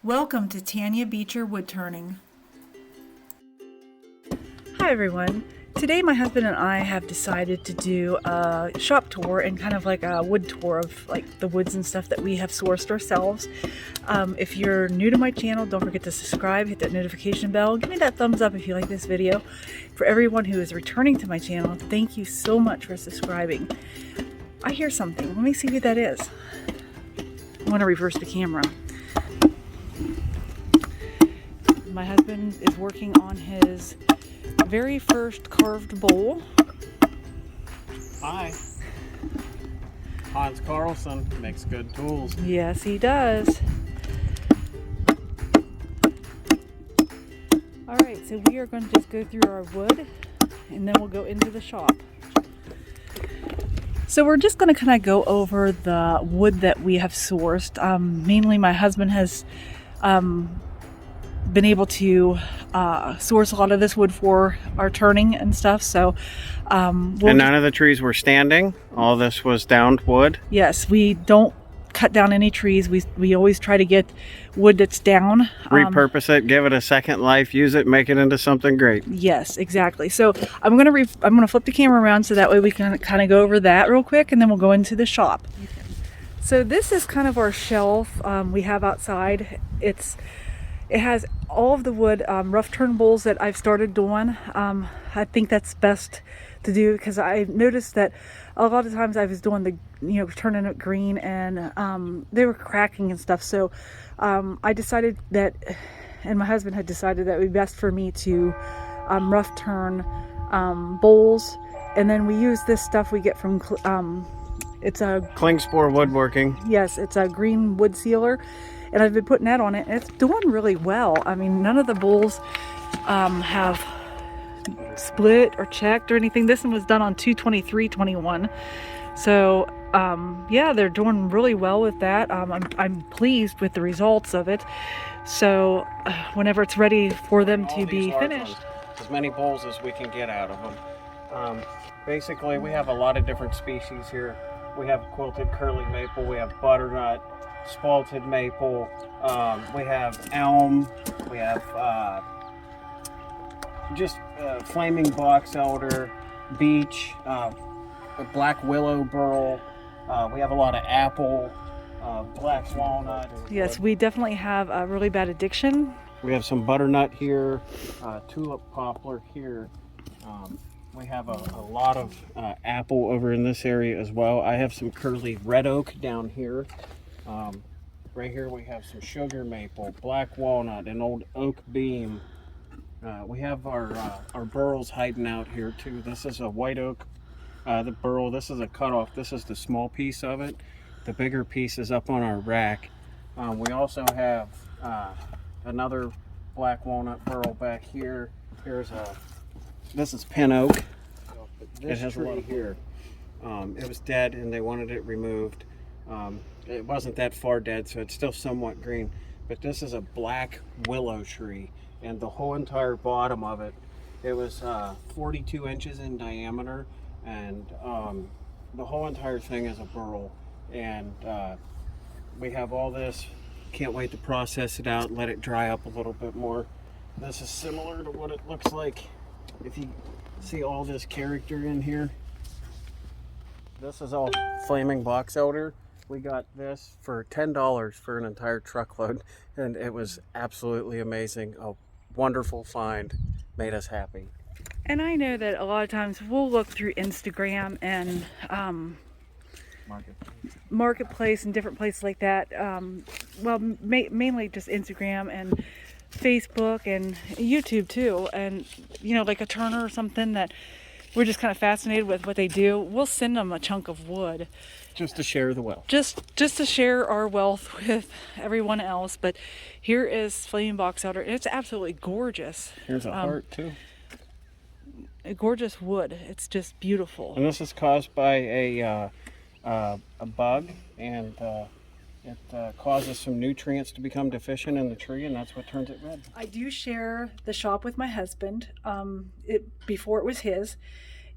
Welcome to Tanya Becher Woodturning. Hi everyone. Today my husband and I have decided to do a shop tour and kind of like a wood tour of like the woods and stuff that we have sourced ourselves. If you're new to my channel, don't forget to subscribe, hit that notification bell, give me that thumbs up if you like this video. For everyone who is returning to my channel, thank you so much for subscribing. I hear something. Let me see who that is. I want to reverse the camera. My husband is working on his very first carved bowl. Hi. Hans Carlson makes good tools. Yes, he does. All right, so we are going to just go through our wood and then we'll go into the shop. So we're just going to kind of go over the wood that we have sourced. Mainly my husband has been able to source a lot of this wood for our turning and stuff. So and none of the trees were standing. All this was downed wood. Yes, we don't cut down any trees. We always try to get wood that's down. Repurpose it, give it a second life, use it, make it into something great. Yes, exactly. So I'm gonna flip the camera around so that way we can kind of go over that real quick, and then we'll go into the shop. So this is kind of our shelf we have outside. It has all of the wood rough turn bowls that I've started doing. I think that's best to do because I noticed that a lot of times I was doing the, turning it green and they were cracking and stuff. So I decided that, and my husband had decided that it would be best for me to rough turn bowls. And then we use this stuff we get from, it's a Klingspor woodworking. Yes, it's a green wood sealer. And I've been putting that on it, and it's doing really well. I mean, none of the bowls have split or checked or anything. This one was done on 2/23/21. So, yeah, they're doing really well with that. I'm pleased with the results of it. So, whenever it's ready for them to be finished. As many bowls as we can get out of them. Basically, we have a lot of different species here. We have quilted curly maple, we have butternut, spalted maple, we have elm, we have flaming box elder, beech, black willow burl, we have a lot of apple, black walnut. Yes, we definitely have a really bad addiction. We have some butternut here, tulip poplar here. We have a lot of apple over in this area as well. I have some curly red oak down here. Right here we have some sugar maple, black walnut, an old oak beam. We have our burls hiding out here too. This is a white oak, the burl. This is a cutoff. This is the small piece of it. The bigger piece is up on our rack. We also have another black walnut burl back here. This is pin oak. It has a lot here. It was dead and they wanted it removed. It wasn't that far dead, so it's still somewhat green. But this is a black willow tree, and the whole entire bottom of it, it was 42 inches in diameter, and the whole entire thing is a burl. And we have all this. Can't wait to process it out, let it dry up a little bit more. This is similar to what it looks like. If you see all this character in here, this is all flaming box elder. We got this for $10 for an entire truckload, and it was absolutely amazing. A wonderful find, made us happy. And I know that a lot of times we'll look through Instagram and Marketplace and different places like that. Mainly just Instagram and Facebook and YouTube too, and like a turner or something that we're just kind of fascinated with what they do. We'll send them a chunk of wood just to share the wealth, just to share our wealth with everyone else. But here is flaming box elder. It's absolutely gorgeous. Here's a heart too. A gorgeous wood. It's just beautiful. And this is caused by a bug, and it causes some nutrients to become deficient in the tree, and that's what turns it red. I do share the shop with my husband. Before it was his,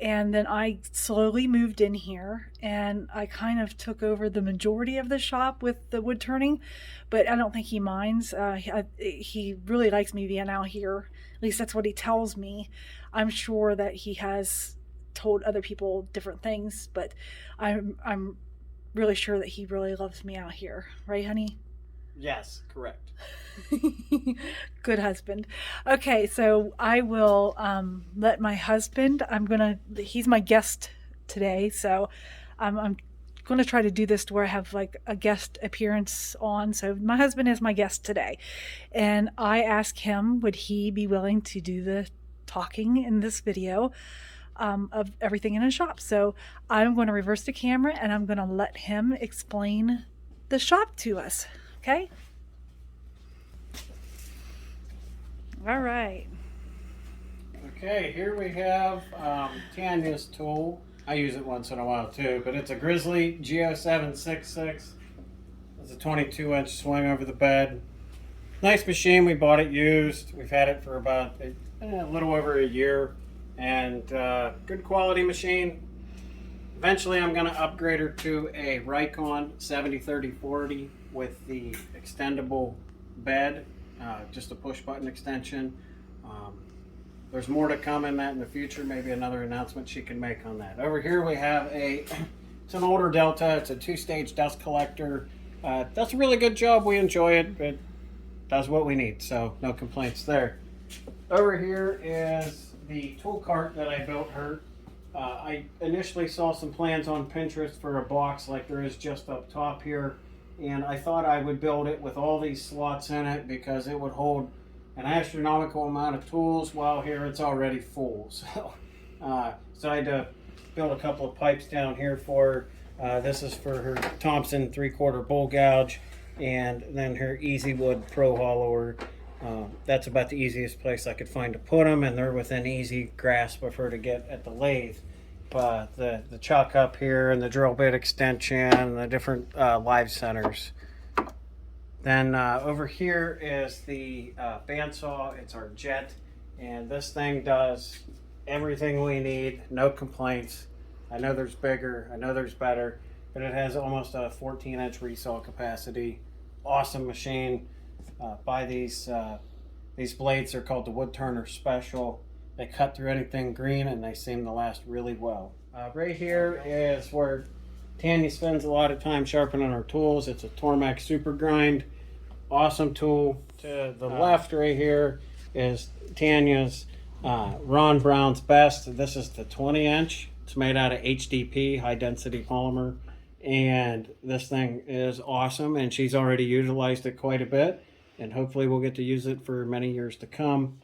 And then I slowly moved in here, and I kind of took over the majority of the shop with the wood turning, but I don't think he minds. He really likes me being out here. At least that's what he tells me. I'm sure that he has told other people different things, but I'm really sure that he really loves me out here. Right, honey? Yes, correct. Good husband. Okay, so I will let my husband, he's my guest today, so I'm going to try to do this to where I have like a guest appearance on. So my husband is my guest today. And I asked him, would he be willing to do the talking in this video of everything in his shop? So I'm going to reverse the camera and I'm going to let him explain the shop to us. Okay? All right. Okay, here we have Tanya's tool. I use it once in a while too, but it's a Grizzly G0766. It's a 22-inch swing over the bed. Nice machine. We bought it used. We've had it for about a little over a year, and good quality machine. Eventually, I'm going to upgrade her to a Rikon 703040 with the extendable bed, just a push-button extension. There's more to come in that in the future. Maybe another announcement she can make on that. Over here we have it's an older Delta. It's a 2-stage dust collector. Does a really good job. We enjoy it. It does what we need, so no complaints there. Over here is the tool cart that I built her. I initially saw some plans on Pinterest for a box like there is just up top here, and I thought I would build it with all these slots in it because it would hold an astronomical amount of tools, while here it's already full. So I had to build a couple of pipes down here for her. This is for her Thompson 3/4 bull gouge, and then her Easy Wood Pro Hollower. That's about the easiest place I could find to put them, and they're within easy grasp of her to get at the lathe. But the chuck up here and the drill bit extension and the different live centers. Then over here is the bandsaw. It's our jet, and this thing does everything we need. No complaints. I know there's bigger, I know there's better, but it has almost a 14-inch resaw capacity. Awesome machine. Buy these blades. They're called the Woodturner Special. They cut through anything green, and they seem to last really well. Right here is where Tanya spends a lot of time sharpening her tools. It's a Tormach Super Grind. Awesome tool. To the left right here is Tanya's Ron Brown's Best. This is the 20-inch. It's made out of HDP, high density polymer, and this thing is awesome, and she's already utilized it quite a bit, and hopefully we'll get to use it for many years to come.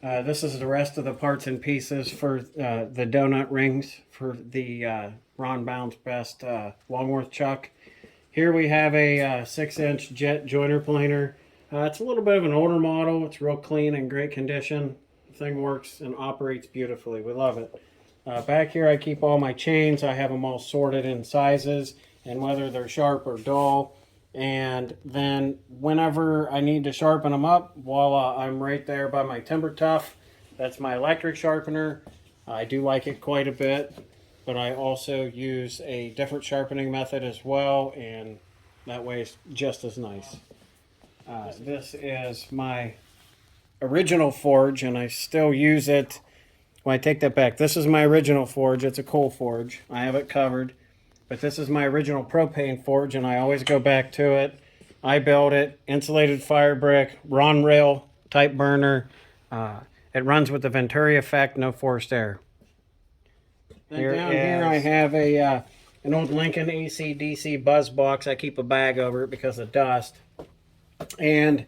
This is the rest of the parts and pieces for the donut rings for the Ron Brown's Best Longworth chuck. Here we have a 6-inch jet joiner planer. It's a little bit of an older model. It's real clean and great condition. The thing works and operates beautifully. We love it. Back here I keep all my chains. I have them all sorted in sizes and whether they're sharp or dull. And then whenever I need to sharpen them up, voila, I'm right there by my Timber Tough. That's my electric sharpener. I do like it quite a bit, but I also use a different sharpening method as well, and that way it's just as nice. This is my original forge, and I still use it. Well, I take that back. This is my original forge. It's a coal forge. I have it covered. But this is my original propane forge, and I always go back to it. I built it, insulated fire brick, Ron rail type burner. It runs with the Venturi effect, no forced air. Then down here I have an old Lincoln AC/DC buzz box. I keep a bag over it because of dust. And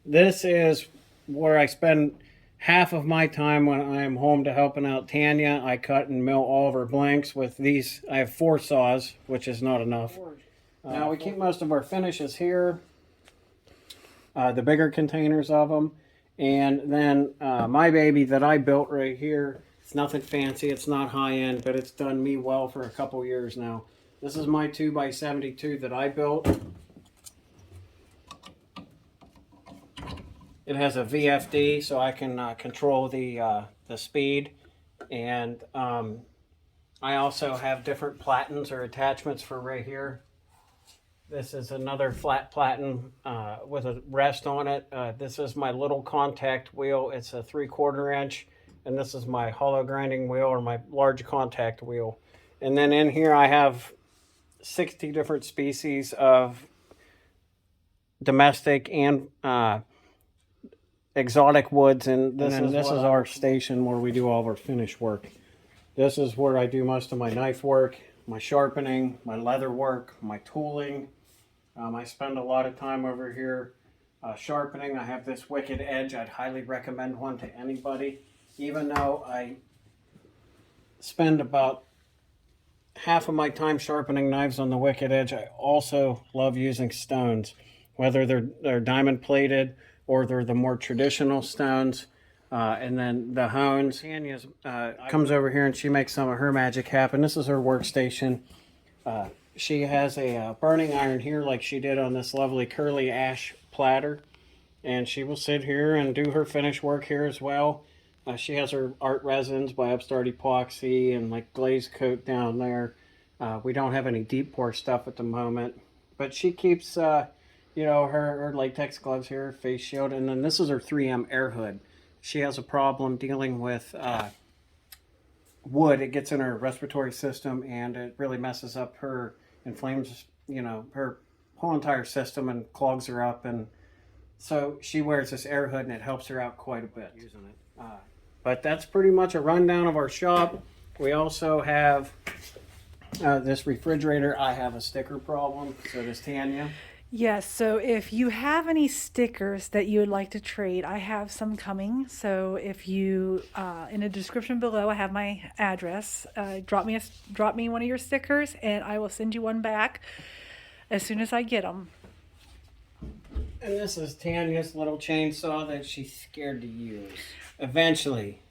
this is where I spend half of my time when I'm home to helping out Tanya. I cut and mill all of her blanks with these. I have 4 saws, which is not enough. Now we keep most of our finishes here, the bigger containers of them. And then my baby that I built right here, it's nothing fancy, it's not high-end, but it's done me well for a couple years now. This is my 2x72 that I built. It has a VFD, so I can control the speed, and I also have different platens or attachments for right here. This is another flat platen with a rest on it. This is my little contact wheel. It's a 3/4 inch. And this is my hollow grinding wheel or my large contact wheel. And then in here I have 60 different species of domestic and exotic woods. And this is our station where we do all of our finish work. This is where I do most of my knife work, my sharpening, my leather work, my tooling. I spend a lot of time over here sharpening. I have this Wicked Edge. I'd highly recommend one to anybody. Even though I spend about half of my time sharpening knives on the Wicked Edge, I also love using stones, whether they're diamond plated or they're the more traditional stones. And then the hones. Tanya comes over here and she makes some of her magic happen. This is her workstation. She has a burning iron here like she did on this lovely curly ash platter. And she will sit here and do her finish work here as well. She has her art resins by Upstart Epoxy and like glaze coat down there. We don't have any deep pour stuff at the moment, but she keeps, you know, her latex gloves here, face shield, and then this is her 3M air hood. She has a problem dealing with wood. It gets in her respiratory system and it really messes up her, inflames, you know, her whole entire system and clogs her up. And so she wears this air hood and it helps her out quite a bit using it. But that's pretty much a rundown of our shop. We also have this refrigerator. I have a sticker problem, so does Tanya. Yes, so if you have any stickers that you would like to trade, I have some coming. So if you, in the description below, I have my address. Drop me one of your stickers and I will send you one back as soon as I get them. And this is Tanya's little chainsaw that she's scared to use. Eventually,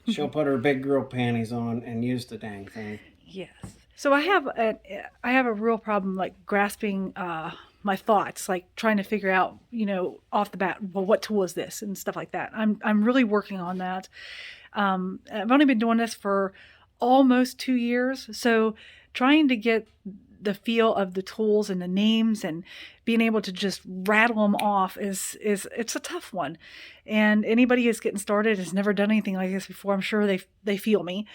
she'll put her big girl panties on and use the dang thing. Yes. So I have a real problem like grasping my thoughts, like trying to figure out, you know, off the bat, well, what tool is this and stuff like that. I'm really working on that. I've only been doing this for almost 2 years, so trying to get the feel of the tools and the names and being able to just rattle them off is it's a tough one. And anybody who's getting started has never done anything like this before. I'm sure they feel me.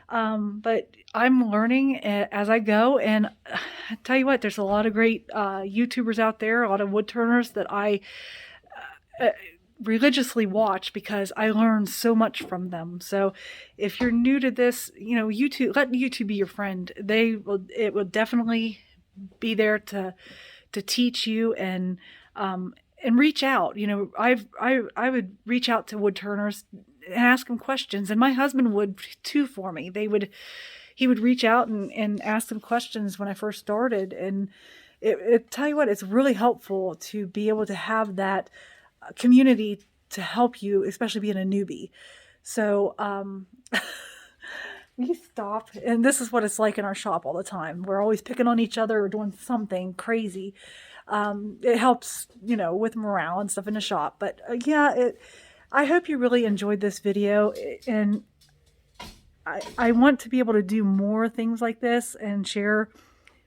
But I'm learning as I go, and I tell you what, there's a lot of great YouTubers out there, a lot of wood turners that I religiously watch because I learn so much from them. So if you're new to this, you know, let YouTube be your friend. It will definitely be there to teach you and reach out. You know, I would reach out to wood turners and ask them questions, and my husband would too for me. He would reach out and ask them questions when I first started, and tell you what, it's really helpful to be able to have that community to help you, especially being a newbie. So we stop, and this is what it's like in our shop all the time. We're always picking on each other or doing something crazy. It helps, you know, with morale and stuff in the shop. But I hope you really enjoyed this video, and I want to be able to do more things like this and share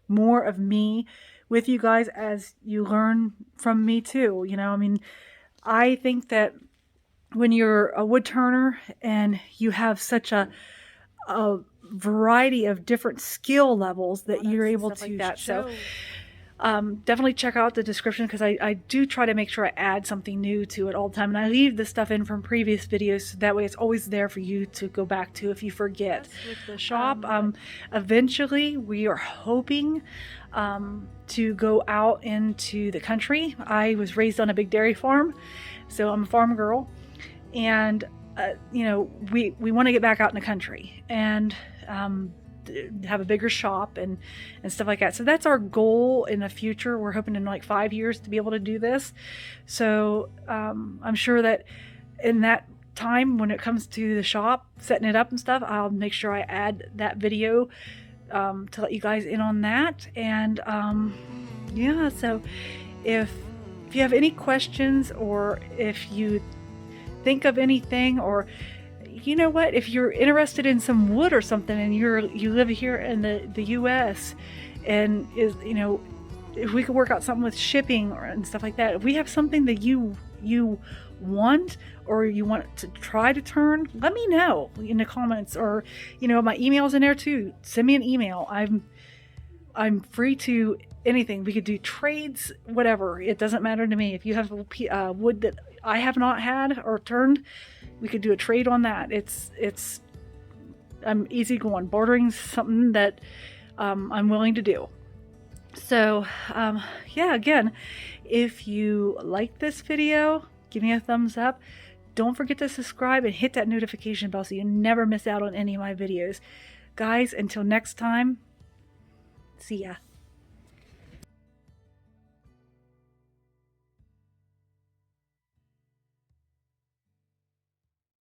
more of me with you guys as you learn from me too. You know, I mean, I think that when you're a wood turner and you have such a variety of different skill levels that you're able to like that. So definitely check out the description, because I do try to make sure I add something new to it all the time, and I leave the stuff in from previous videos so that way it's always there for you to go back to if you forget. With the shop, eventually we are hoping to go out into the country. I was raised on a big dairy farm, so I'm a farm girl, and you know, we want to get back out in the country and have a bigger shop and stuff like that. So that's our goal in the future. We're hoping in like 5 years to be able to do this. So I'm sure that in that time, when it comes to the shop, setting it up and stuff, I'll make sure I add that video to let you guys in on that. And yeah, so if you have any questions, or if you think of anything, or you know what, if you're interested in some wood or something and you live here in the US, and if we could work out something with shipping and stuff like that, if we have something that you want or you want to try to turn, let me know in the comments, or my email's in there too. Send me an email. I'm free to anything. We could do trades, whatever. It doesn't matter to me. If you have wood that I have not had or turned, we could do a trade on that. I'm easy going. Bartering's something that I'm willing to do. So yeah, again, if you like this video, give me a thumbs up. Don't forget to subscribe and hit that notification bell so you never miss out on any of my videos. Guys, until next time, see ya.